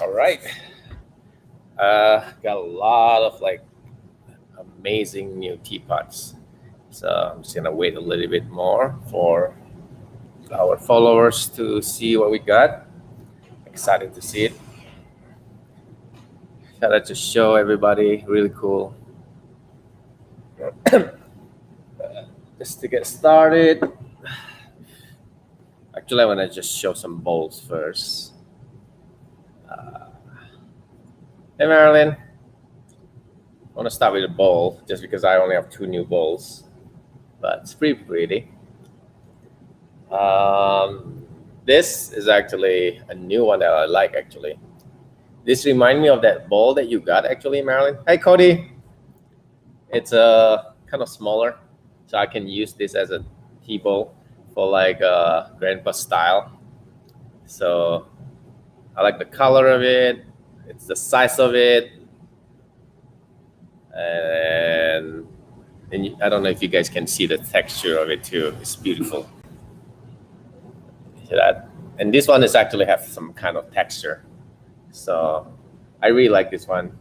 All right. Got a lot of like amazing new teapots. So I'm just gonna wait a little bit more for our followers to see what we got. Excited to see it. Gotta just show everybody. Really cool. Just to get started. Actually, I wanna just show some bowls first. Hey Marilyn, I want to start with a bowl just because I only have 2 new bowls, but it's pretty pretty. This is actually a new one that I like actually. This reminds me of that bowl that you got actually, Marilyn. Hey Cody, it's a kind of smaller, so I can use this as a tea bowl for like grandpa style. So I like the color of it. It's the size of it, and I don't know if you guys can see the texture of it too. It's beautiful. See that? And this one is actually have some kind of texture. So I really like this one.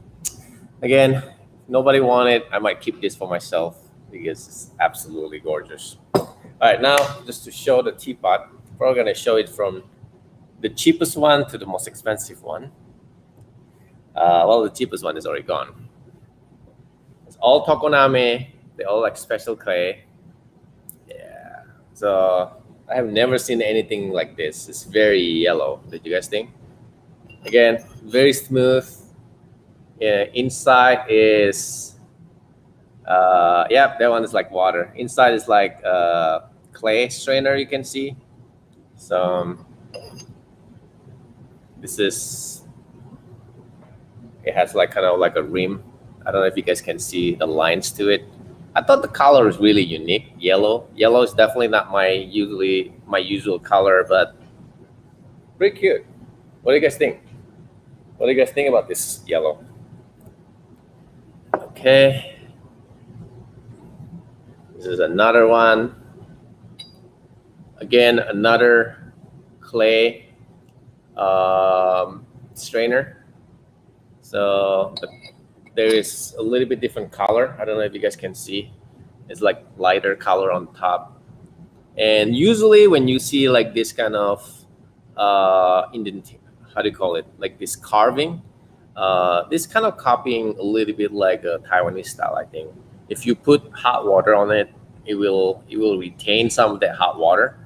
Again, if nobody want it, I might keep this for myself because it's absolutely gorgeous. All right, now just to show the teapot, we're gonna show it from the cheapest one to the most expensive one. Well, the cheapest one is already gone. It's all tokoname. They all like special clay. Yeah. So I have never seen anything like this. It's very yellow. Did you guys think? Again, very smooth. Yeah, inside is yeah, that one is like water. Inside is like clay strainer. You can see. So this is. It has like kind of like a rim. I don't know if you guys can see the lines to it. I thought the color is really unique. Yellow. Yellow is definitely not my usual color, but pretty cute. What do you guys think? What do you guys think about this yellow? Okay. This is another one. Again, another clay strainer. So there is a little bit different color. I don't know if you guys can see. It's like lighter color on top. And usually when you see like this kind of indent, how do you call it? Like this carving, this kind of copying a little bit like a Taiwanese style, I think. If you put hot water on it, it will retain some of that hot water,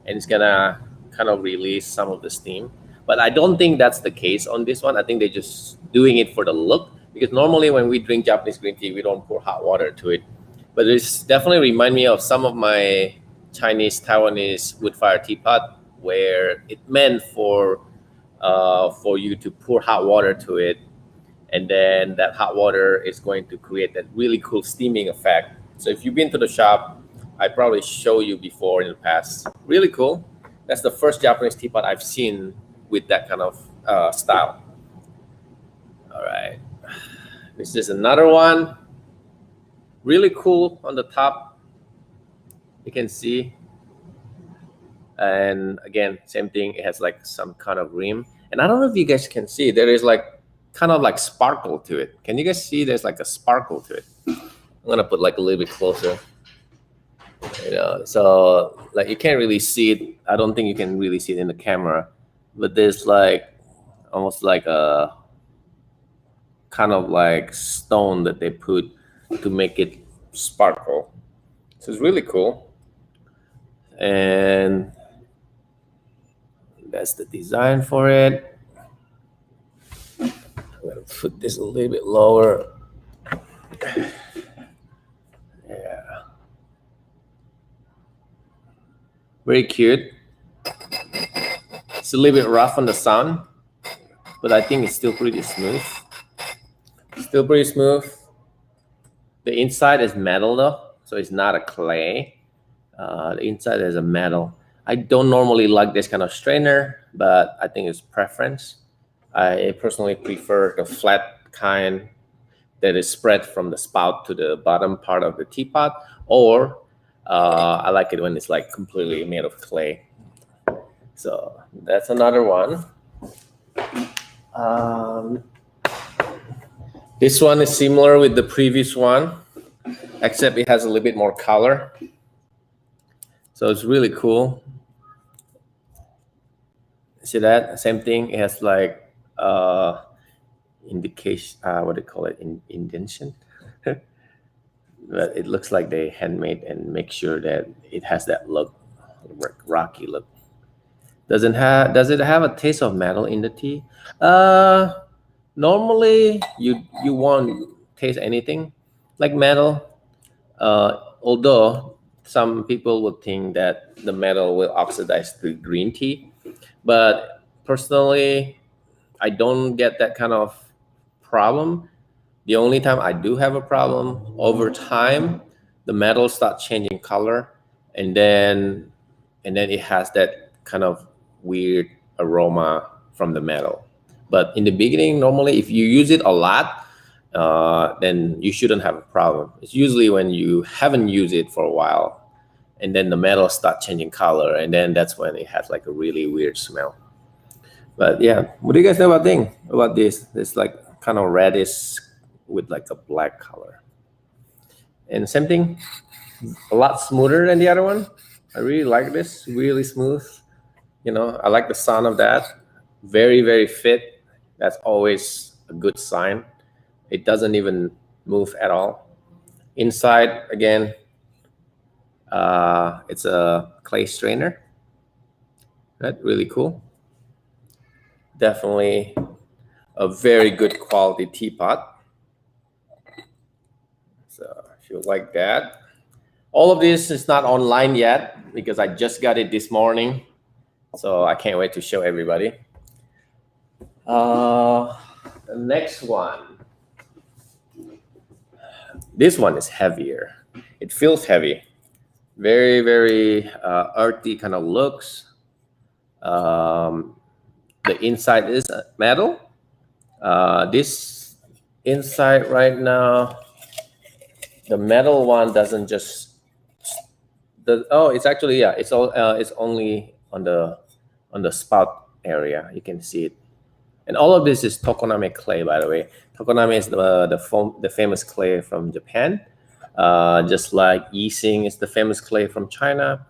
and it's gonna kind of release some of the steam. But I don't think that's the case on this one. I think they're just doing it for the look, because normally when we drink Japanese green tea, we don't pour hot water to it. But it's definitely remind me of some of my Chinese, Taiwanese wood fire teapot, where it meant for you to pour hot water to it, and then that hot water is going to create that really cool steaming effect. So if you've been to the shop, I probably show you before in the past. Really cool. That's the first Japanese teapot I've seen with that kind of style. All right, this is another one. Really cool on the top. You can see. And again, same thing. It has like some kind of rim. And I don't know if you guys can see, there is like kind of like sparkle to it. Can you guys see there's like a sparkle to it? I'm gonna put like a little bit closer. You know, so like you can't really see it. I don't think you can really see it in the camera, but there's like almost like a kind of like stone that they put to make it sparkle. So it's really cool. And that's the design for it. I'm gonna put this a little bit lower. Yeah. Very cute. It's a little bit rough on the sound, but I think it's still pretty smooth. Still pretty smooth. The inside is metal though, so it's not a clay. The inside is a metal. I don't normally like this kind of strainer, but I think it's preference. I personally prefer the flat kind that is spread from the spout to the bottom part of the teapot, or I like it when it's like completely made of clay. So that's another one. This one is similar with the previous one, except it has a little bit more color. So it's really cool. See that? Same thing. It has like indication, what do you call it? Indentation. But it looks like they handmade and make sure that it has that look, rocky look. Does it have a taste of metal in the tea? Normally you won't taste anything like metal. Although some people would think that the metal will oxidize the green tea, but personally, I don't get that kind of problem. The only time I do have a problem, over time, the metal starts changing color, and then it has that kind of weird aroma from the metal. But in the beginning, normally, if you use it a lot, then you shouldn't have a problem. It's usually when you haven't used it for a while, and then the metal start changing color, and then that's when it has like a really weird smell. But yeah, what do you guys know about this? It's like kind of reddish with like a black color. And same thing, a lot smoother than the other one. I really like this, really smooth. You know, I like the sound of that. Very, very fit. That's always a good sign. It doesn't even move at all. Inside, again, it's a clay strainer. Right, really cool. Definitely a very good quality teapot. So if you like that. All of this is not online yet because I just got it this morning. So I can't wait to show everybody. The next one. This one is heavier. It feels heavy. Very, very earthy kind of looks. The inside is metal. This inside right now, the metal one doesn't just it's actually, yeah, it's all it's only on the spout area. You can see it. And all of this is tokoname clay, by the way. Tokoname is the famous clay from Japan. Just like Yixing is the famous clay from China.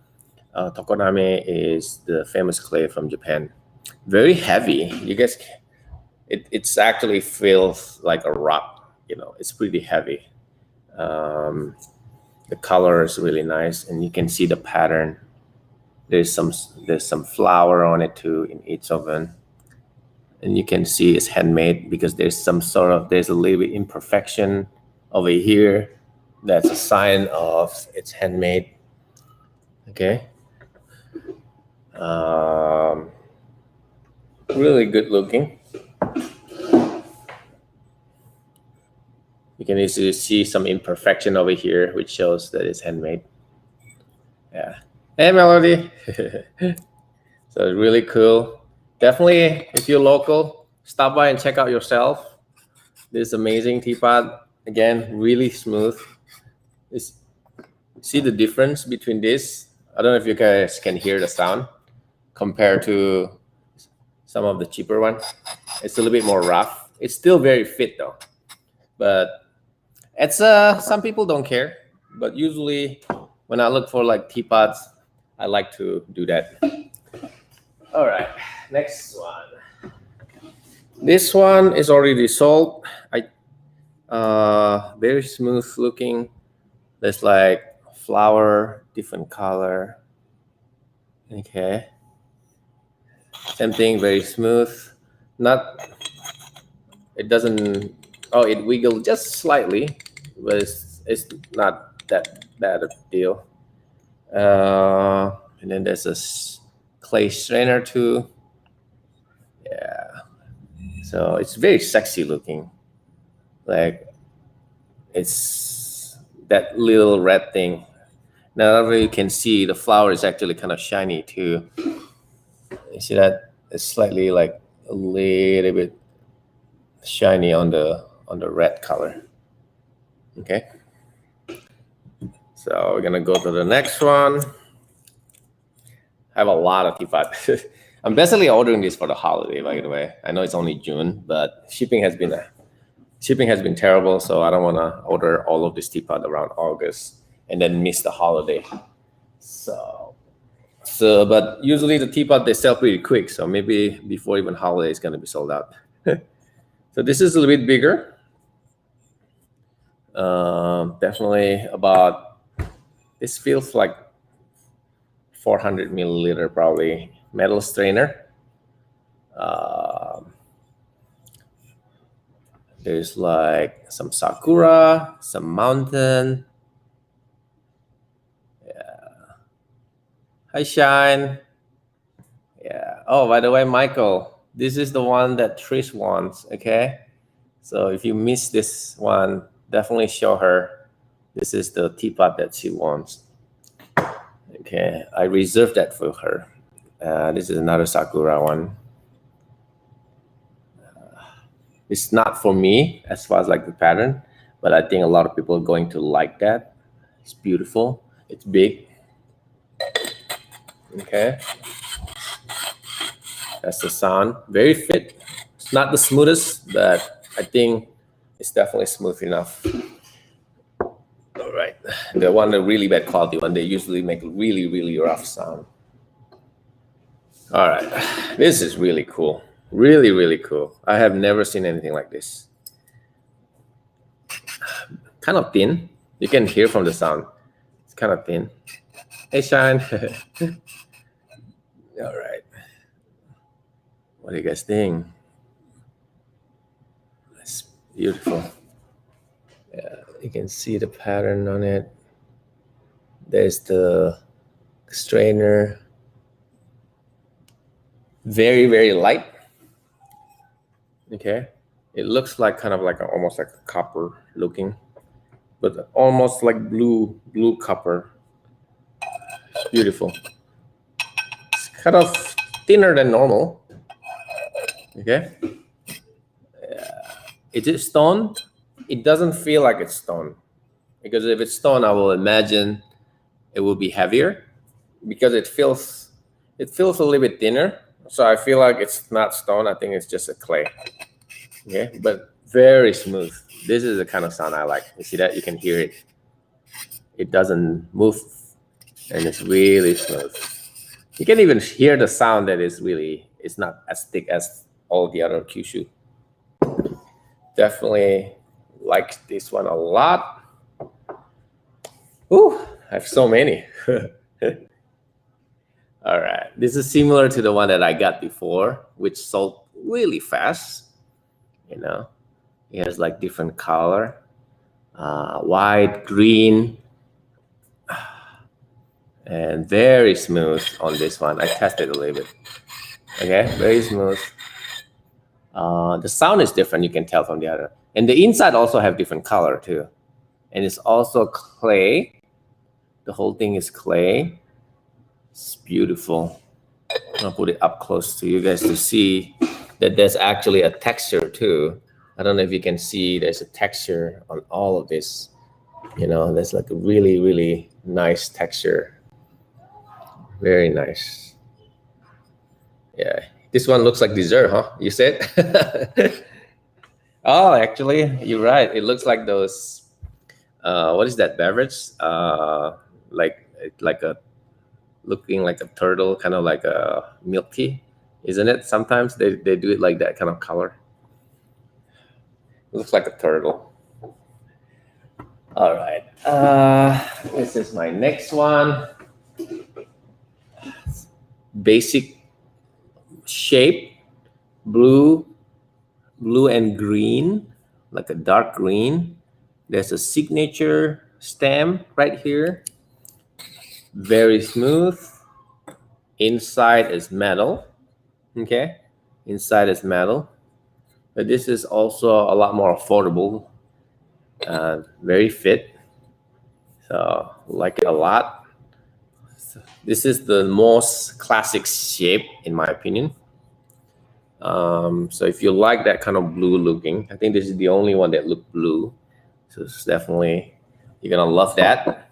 Tokoname is the famous clay from Japan. Very heavy. You guys, it's actually feels like a rock. You know, it's pretty heavy. The color is really nice, and you can see the pattern. There's some flower on it too in each of them, and you can see it's handmade because there's a little bit imperfection over here. That's a sign of it's handmade. Okay. Really good looking. You can easily see some imperfection over here, which shows that it's handmade. Yeah. Hey, Melody. So it's really cool. Definitely, if you're local, stop by and check out yourself. This amazing teapot. Again, really smooth. See the difference between this? I don't know if you guys can hear the sound compared to some of the cheaper ones. It's a little bit more rough. It's still very fit though. But it's some people don't care. But usually when I look for like teapots, I like to do that. All right, next one. This one is already sold. Very smooth looking. There's like flower, different color. Okay. Same thing, very smooth. It doesn't, it wiggled just slightly, but it's not that bad a deal. And then there's a clay strainer too. Yeah. So it's very sexy looking. Like it's that little red thing. Now you can see the flower is actually kind of shiny too. You see that? It's slightly like a little bit shiny on the red color. Okay. So we're gonna go to the next one. I have a lot of teapots. I'm basically ordering this for the holiday, by the way. I know it's only June, but shipping has been terrible, so I don't want to order all of this teapot around August and then miss the holiday. But usually the teapot they sell pretty quick, so maybe before even holiday it's gonna be sold out. So this is a little bit bigger. Definitely about, this feels like 400 milliliter probably metal strainer. There's like some sakura, some mountain. Yeah. Hi, Shine. Yeah. Oh, by the way, Michael, this is the one that Trish wants. Okay. So if you miss this one, definitely show her. This is the teapot that she wants. Okay. I reserved that for her. This is another sakura one. It's not for me as far as like the pattern, but I think a lot of people are going to like that. It's beautiful. It's big. Okay. That's the sound. Very fit. It's not the smoothest, but I think it's definitely smooth enough. All right. The one, the really bad quality one, they usually make really, really rough sound. All right. This is really cool. Really, really cool. I have never seen anything like this. Kind of thin. You can hear from the sound. It's kind of thin. Hey, Shine. All right. What do you guys think? It's beautiful. Yeah, you can see the pattern on it. There's the strainer. Very, very light. Okay. It looks like kind of like almost like a copper looking, but almost like blue copper. It's beautiful. It's kind of thinner than normal. Okay. Is it stone? It doesn't feel like it's stone, because if it's stone, I will imagine it will be heavier, because it feels a little bit thinner. So I feel like it's not stone. I think it's just a clay. Okay, but very smooth. This is the kind of sound I like. You see that? You can hear it. It doesn't move, and it's really smooth. You can even hear the sound that is really, it's not as thick as all the other Kyusu. Definitely like this one a lot. Ooh, I have so many. All right, this is similar to the one that I got before, which sold really fast. You know, it has like different color, white, green, and very smooth on this one. I tested a little bit. Okay, very smooth. The sound is different. You can tell from the other, and the inside also have different color too, and it's also clay. The whole thing is clay. It's beautiful. I'll put it up close to you guys to see that there's actually a texture too. I don't know if you can see, there's a texture on all of this. You know, there's like a really, really nice texture. Very nice. Yeah, this one looks like dessert, huh? You said? Oh, actually, you're right. It looks like those, what is that beverage? Like a, looking like a turtle, kind of like a milk tea, isn't it? Sometimes they do it like that kind of color. It looks like a turtle. All right. This is my next one. Basic shape, blue and green, like a dark green. There's a signature stamp right here. Very smooth. Inside is metal. Okay, inside is metal. But this is also a lot more affordable. Very fit. So like it a lot. So this is the most classic shape in my opinion. So if you like that kind of blue looking, I think this is the only one that look blue. So it's definitely, you're gonna love that.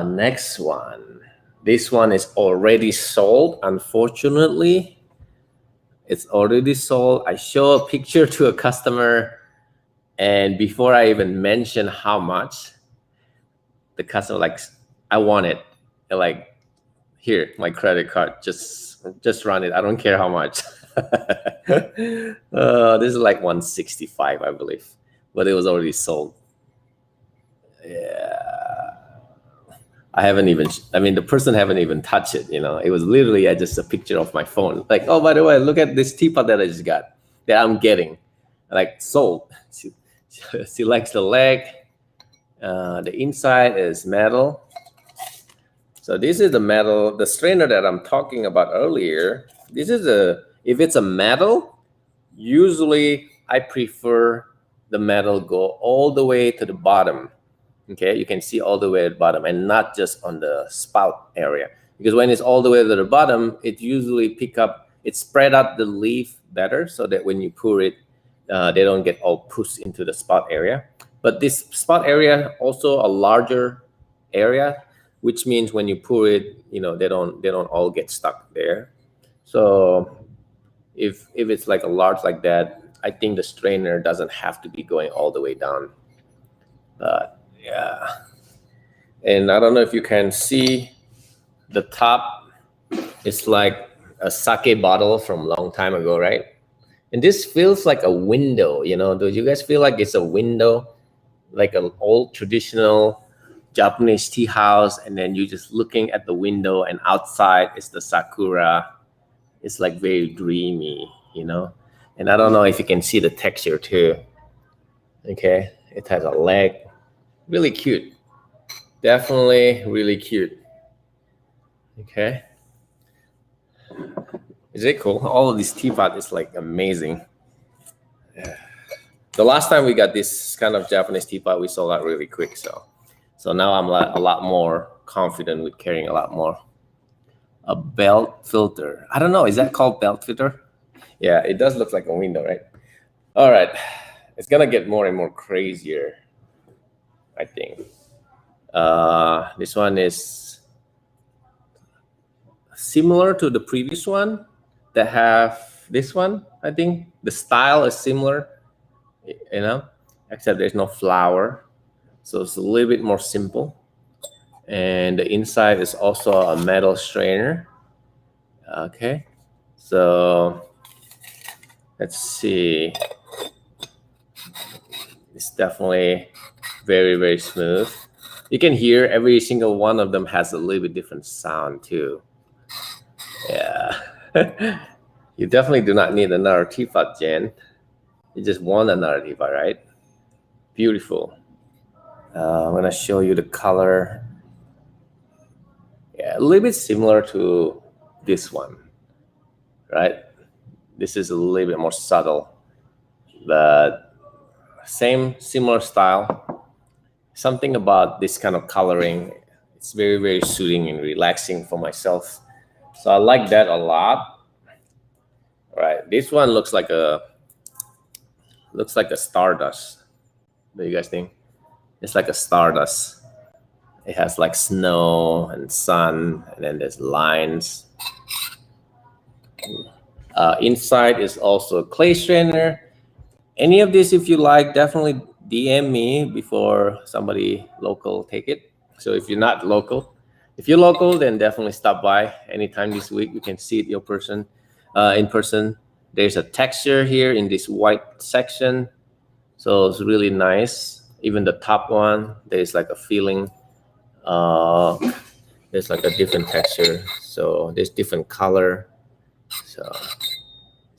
Next one. This one is already sold. Unfortunately, it's already sold. I show a picture to a customer, and before I even mention how much, the customer like, I want it. And like, here, my credit card, just run it. I don't care how much. This is like 165, I believe, but it was already sold. Yeah. I mean, the person haven't even touched it, you know. It was literally just a picture of my phone. Like, oh, by the way, look at this teapot that I just got, that I'm getting. Like, sold. She likes the leg. The inside is metal. So this is the metal, the strainer that I'm talking about earlier. This is if it's a metal, usually I prefer the metal go all the way to the bottom. Okay, you can see all the way at the bottom and not just on the spout area. Because when it's all the way to the bottom, it usually it spread out the leaf better so that when you pour it, they don't get all pushed into the spout area. But this spout area also a larger area, which means when you pour it, you know, they don't all get stuck there. So if it's like a large like that, I think the strainer doesn't have to be going all the way down. But yeah, and I don't know if you can see the top. It's like a sake bottle from a long time ago, right? And this feels like a window, you know. Do you guys feel like it's a window, like an old traditional Japanese tea house, and then you're just looking at the window and outside is the sakura. It's like very dreamy, you know. And I don't know if you can see the texture too. Okay, it has a leg. Really cute. Definitely really cute. Okay. Is it cool? All of this teapot is like amazing. Yeah. The last time we got this kind of Japanese teapot, we sold out really quick. So now I'm a lot more confident with carrying a lot more. A belt filter. I don't know. Is that called belt filter? Yeah, it does look like a window, right? All right. It's going to get more and more crazier, I think. This one is similar to the previous one that have this one. I think the style is similar, you know, except there's no flower. So it's a little bit more simple. And the inside is also a metal strainer. Okay. So let's see. It's definitely very, very smooth. You can hear every single one of them has a little bit different sound too. Yeah. You definitely do not need another teapot, Jen. You just want another teapot, right? Beautiful. I'm going to show you the color. Yeah, a little bit similar to this one, right? This is a little bit more subtle, but similar style. Something about this kind of coloring, it's very, very soothing and relaxing for myself. So I like that a lot. All right, this one looks like a stardust. What do you guys think? It's like a stardust. It has like snow and sun, and then there's lines. Inside is also a clay strainer. Any of this, if you like, definitely DM me before somebody local take it. So if you're not local, if you're local, then definitely stop by anytime this week. You can see it in person. There's a texture here in this white section, so it's really nice. Even the top one, there's like a feeling. There's like a different texture, so there's different color. So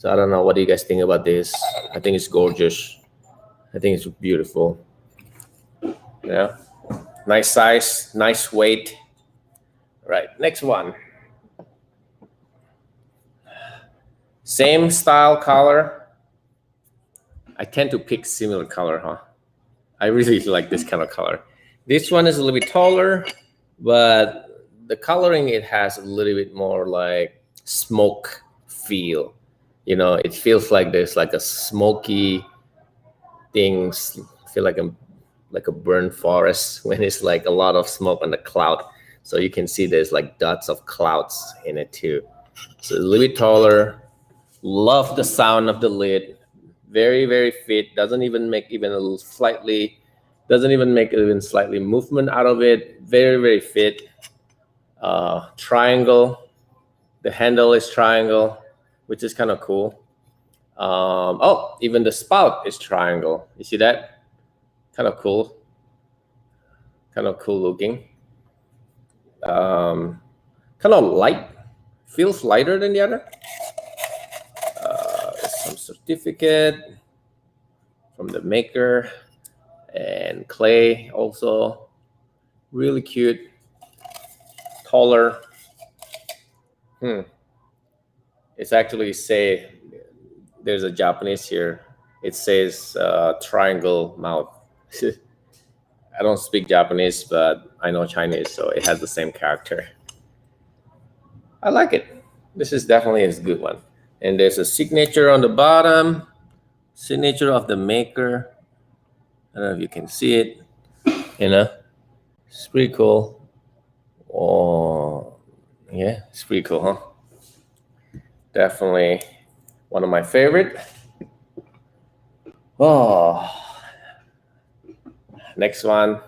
I don't know. What do you guys think about this? I think it's gorgeous. I think it's beautiful. Yeah, nice size, nice weight. Right, next one. Same style color. I tend to pick similar color, huh? I really like this kind of color. This one is a little bit taller, but the coloring, it has a little bit more like smoke feel. You know, it feels like there's like a smoky things. Feel like a burnt forest when it's like a lot of smoke on the cloud. So you can see there's like dots of clouds in it too. So a little bit taller. Love the sound of the lid. Very, very fit. Doesn't even make even a little slightly, doesn't even make even slightly movement out of it. Very, very fit. Triangle. The handle is triangle, which is kind of cool. Oh, even the spout is triangle. You see that? Kind of cool. Kind of cool looking. Kind of light. Feels lighter than the other. Some certificate from the maker, and clay also. Really cute. Taller. It's actually say there's a Japanese here. It says triangle mouth. I don't speak Japanese, but I know Chinese, so it has the same character. I like it. This is definitely a good one. And there's a signature on the bottom, signature of the maker. I don't know if you can see it. You know, it's pretty cool. Oh, yeah, it's pretty cool, huh? Definitely one of my favorite. Oh, next one.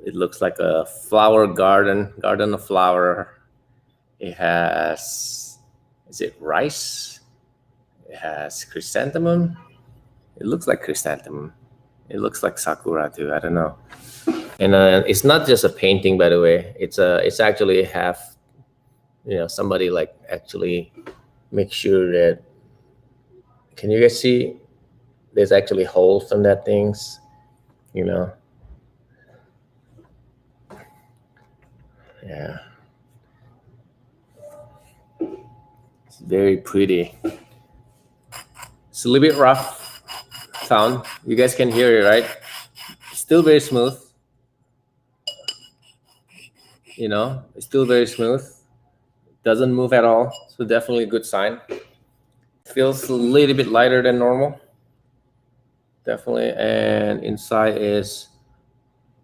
It looks like a flower garden of flower. It has, is it rice? It has chrysanthemum. It looks like chrysanthemum. It looks like sakura too. I don't know. And it's not just a painting, by the way. It's actually half. You know, somebody like actually make sure that. Can you guys see? There's actually holes on that things. You know. Yeah. It's very pretty. It's a little bit rough sound. You guys can hear it, right? Still very smooth. You know, it's still very smooth. Doesn't move at all. So definitely a good sign. Feels a little bit lighter than normal. Definitely. And inside is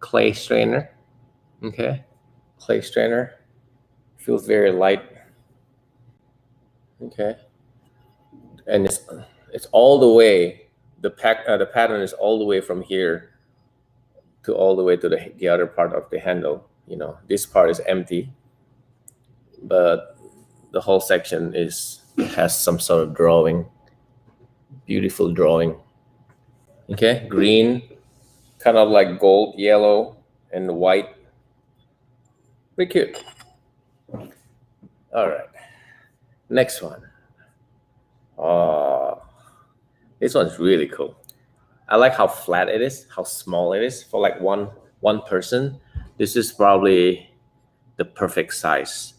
clay strainer. Okay. Clay strainer. Feels very light. Okay. And it's all the way, the pattern is all the way from here to all the way to the other part of the handle. You know, this part is empty, but the whole section has some sort of drawing. Beautiful drawing. Okay, green, kind of like gold, yellow, and white. Pretty cute. All right, next one. This one's really cool. I like how flat it is, how small it is for like one person. This is probably the perfect size,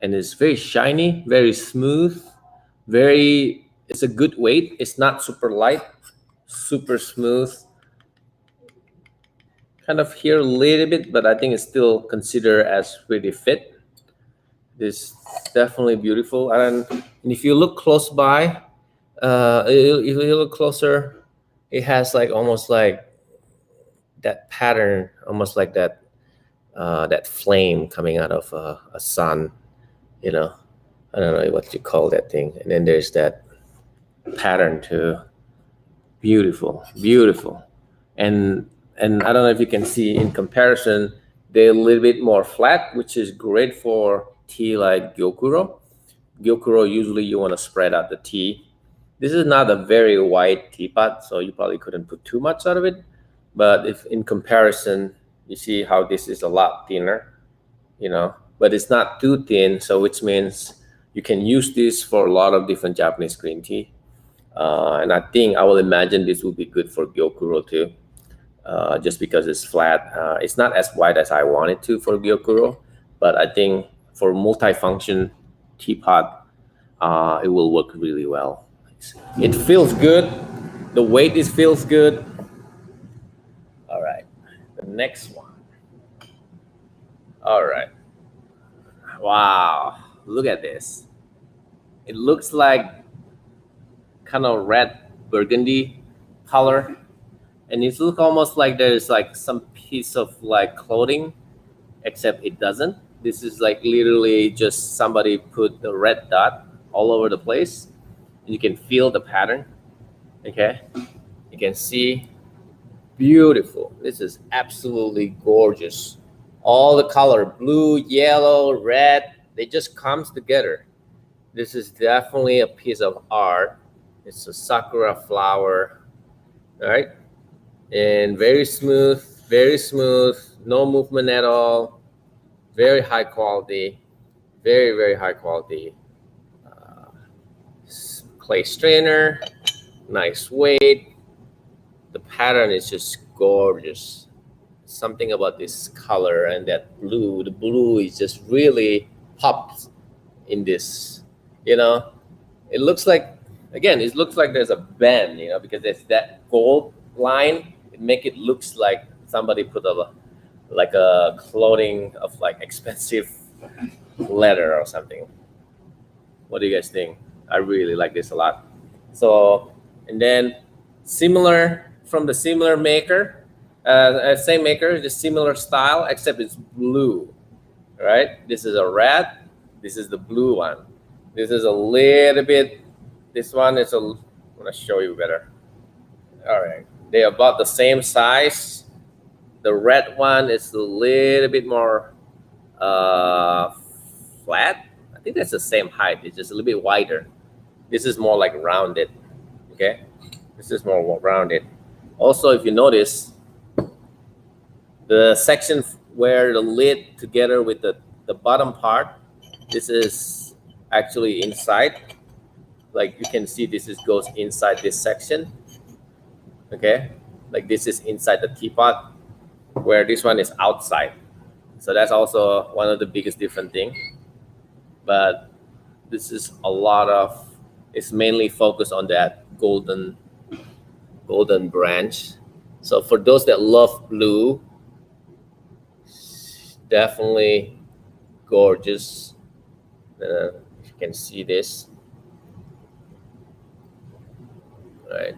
and it's very shiny, very smooth, it's a good weight. It's not super light, super smooth. Kind of here a little bit, but I think it's still considered as pretty fit. This definitely beautiful. And if you look close by, if you look closer, it has like almost like that pattern, almost like that that flame coming out of a sun. You know, I don't know what you call that thing. And then there's that pattern too. Beautiful, beautiful. And I don't know if you can see in comparison, they're a little bit more flat, which is great for tea like gyokuro. Gyokuro, usually you want to spread out the tea. This is not a very wide teapot, so you probably couldn't put too much out of it. But if in comparison, you see how this is a lot thinner, you know, but it's not too thin, so which means you can use this for a lot of different Japanese green tea. And I think I will imagine this will be good for gyokuro too, just because it's flat. It's not as wide as I want it to for gyokuro, but I think for multifunction teapot, it will work really well. It feels good. The weight feels good. All right, the next one. All right. Wow, look at this. It looks like kind of red burgundy color, and it looks almost like there's like some piece of like clothing except it doesn't. This is like literally just somebody put the red dot all over the place. You can feel the pattern. Okay, you can see, beautiful. This is absolutely gorgeous. All the color, blue, yellow, red, they just comes together. This is definitely a piece of art. It's a sakura flower, all right? And very smooth, no movement at all. Very high quality, very high quality. Uh, Clay strainer, nice weight. The pattern is just gorgeous. Something about this color and that blue. The blue is just really pops in this. You know, it looks like, again, it looks like there's a bend. You know, because there's that gold line. It make it looks like somebody put a like a clothing of like expensive leather or something. What do you guys think? I really like this a lot. So, and then similar from the similar maker, same maker, just similar style, except it's blue, right? This is a red, this is the blue one. This is a little bit, this one is I'm gonna show you better. All right, they're about the same size. The red one is a little bit more flat. I think that's the same height. It's just a little bit wider. This is more like rounded. Okay, this is more rounded. Also, if you notice, the section where the lid together with the bottom part, this is actually inside. Like you can see, this is goes inside this section. Okay, like this is inside the teapot, where this one is outside. So that's also one of the biggest different thing. But this is a lot of, it's mainly focused on that golden branch. So for those that love blue, definitely gorgeous. You can see this, right?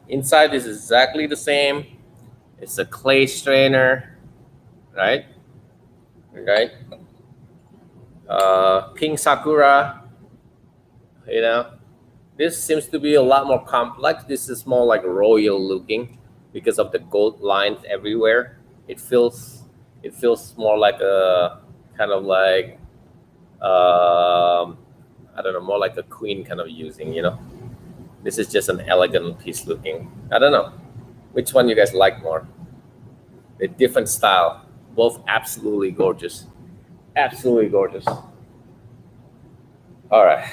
Inside is exactly the same. It's a clay strainer, right? Right. Pink sakura. You know, this seems to be a lot more complex. This is more like royal looking because of the gold lines everywhere. It feels more like a kind of like I don't know, more like a queen kind of using. You know, this is just an elegant piece looking. I don't know which one you guys like more. The different style, both absolutely gorgeous, absolutely gorgeous. All right.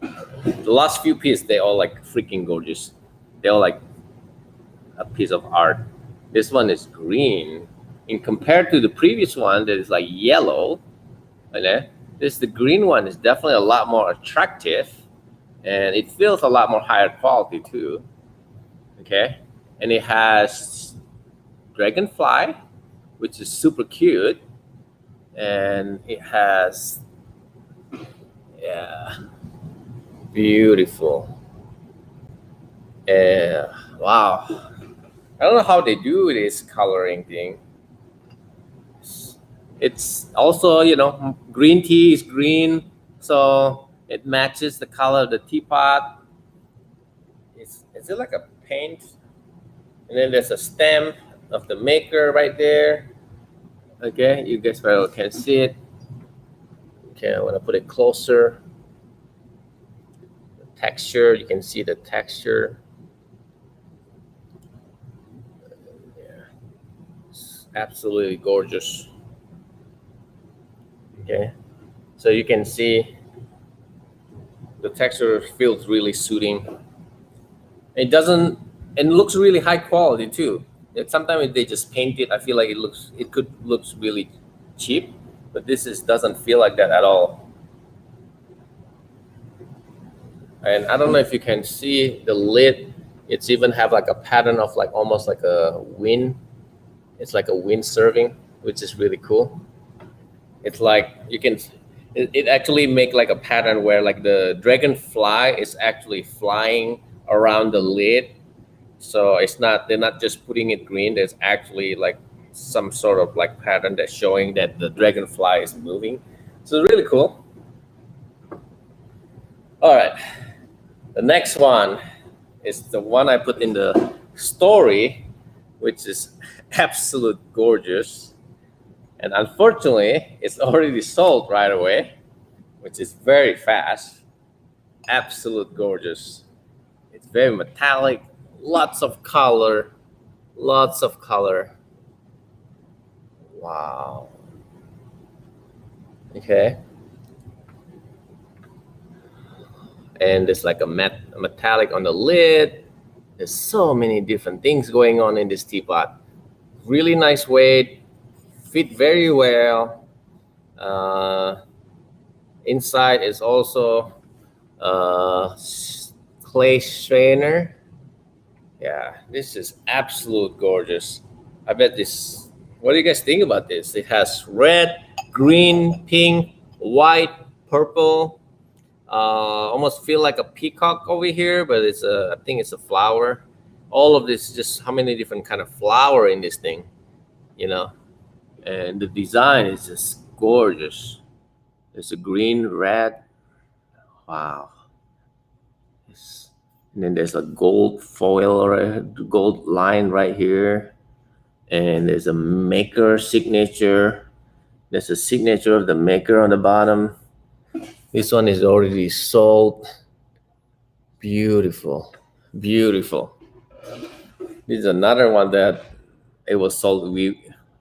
The last few pieces, they all like freaking gorgeous. They all like a piece of art. This one is green, in compared to the previous one that is like yellow. Okay, the green one is definitely a lot more attractive, and it feels a lot more higher quality too. Okay, and it has dragonfly, which is super cute, and it has, yeah, beautiful. Yeah, wow. I don't know how they do this coloring thing. It's also, you know, green tea is green, so it matches the color of the teapot. Is it like a paint? And then there's a stamp of the maker right there. Okay, you guys probably can see it. Okay, I want to put it closer. The texture, you can see the texture. Yeah, it's absolutely gorgeous. Okay, so you can see the texture feels really soothing. It doesn't, and looks really high quality too. Sometimes they just paint it. I feel like it could looks really cheap, but this doesn't feel like that at all. And I don't know if you can see the lid. It's even have like a pattern of like almost like a wind. It's like a wind serving, which is really cool. It's like you can, it actually make like a pattern where like the dragonfly is actually flying around the lid. So it's not, they're not just putting it green. There's actually like some sort of like pattern that's showing that the dragonfly is moving. So it's really cool. All right, the next one is the one I put in the story, which is absolute gorgeous. And unfortunately, it's already sold right away, which is very fast. Absolute gorgeous. It's very metallic, lots of color, lots of color. Wow. Okay. And there's like a metallic on the lid. There's so many different things going on in this teapot. Really nice weight, fit very well. Inside is also clay strainer. Yeah, this is absolute gorgeous. I bet this, what do you guys think about this? It has red, green, pink, white, purple. Almost feel like a peacock over here, but it's I think it's a flower. All of this, just how many different kind of flower in this thing, you know? And the design is just gorgeous. There's a green, red. Wow. And then there's a gold foil or a gold line right here. And there's a maker signature. There's a signature of the maker on the bottom. This one is already sold. Beautiful, beautiful. This is another one that it was sold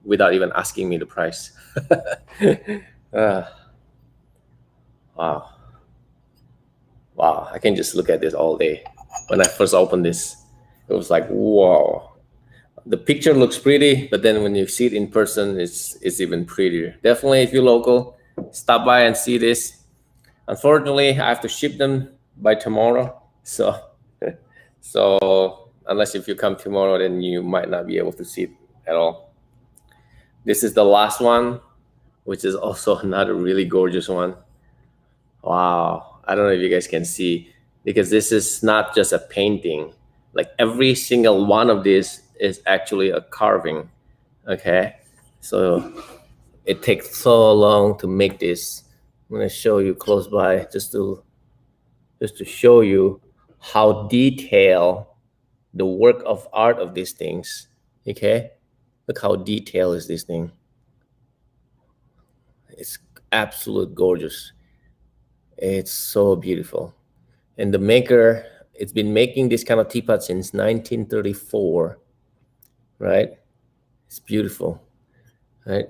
without even asking me the price. Wow. Wow, I can just look at this all day. When I first opened this, it was like, whoa. The picture looks pretty, but then when you see it in person, it's even prettier. Definitely, if you're local, stop by and see this. Unfortunately, I have to ship them by tomorrow. So unless if you come tomorrow, then you might not be able to see it at all. This is the last one, which is also another really gorgeous one. Wow. I don't know if you guys can see, because this is not just a painting. Like every single one of these is actually a carving. Okay. So it takes so long to make this. I'm going to show you close by just to show you how detailed the work of art of these things. Okay. Look how detailed is this thing. It's absolute gorgeous. It's so beautiful. And the maker, it's been making this kind of teapot since 1934, right? It's beautiful, right?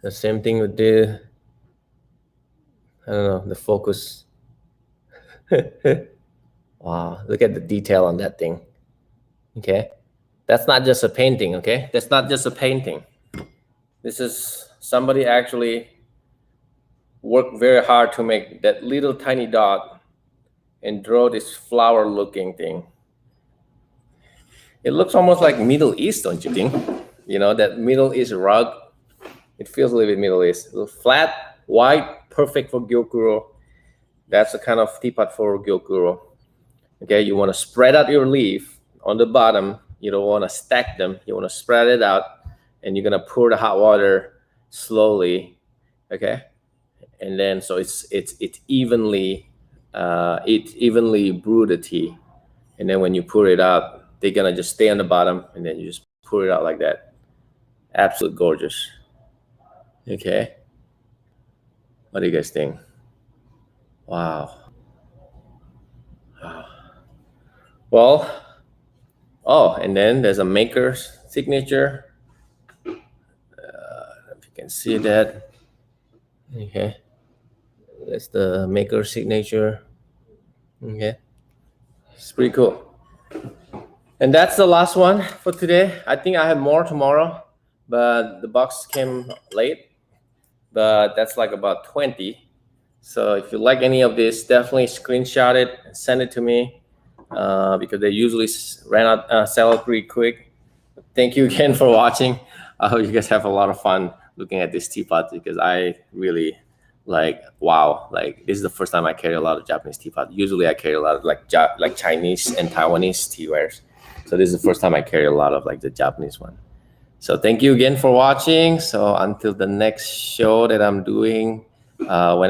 The same thing with the, I don't know, the focus. Wow, look at the detail on that thing, okay? That's not just a painting, okay? That's not just a painting. This is somebody actually worked very hard to make that little tiny dot and draw this flower looking thing. It looks almost like Middle East, don't you think? You know, that Middle East rug. It feels a little bit Middle East. Flat, white, perfect for gyokuro. That's the kind of teapot for gyokuro. Okay, you want to spread out your leaf on the bottom. You don't want to stack them. You want to spread it out, and you're gonna pour the hot water slowly. Okay, and then so it's evenly brew the tea, and then when you pour it out, they're gonna just stay on the bottom, and then you just pour it out like that. Absolute gorgeous. Okay, what do you guys think? Wow. Well, oh, and then there's a maker's signature. If you can see that. Okay, that's the maker's signature. Okay, it's pretty cool. And that's the last one for today. I think I have more tomorrow, but the box came late. But that's like about 20. So if you like any of this, definitely screenshot it and send it to me. Because they usually sell out pretty quick. Thank you again for watching. I hope you guys have a lot of fun looking at this teapot, because I really wow, like this is the first time I carry a lot of Japanese teapot. Usually I carry a lot of like Chinese and Taiwanese teawares. So this is the first time I carry a lot of like the Japanese one. So thank you again for watching. So until the next show that I'm doing, when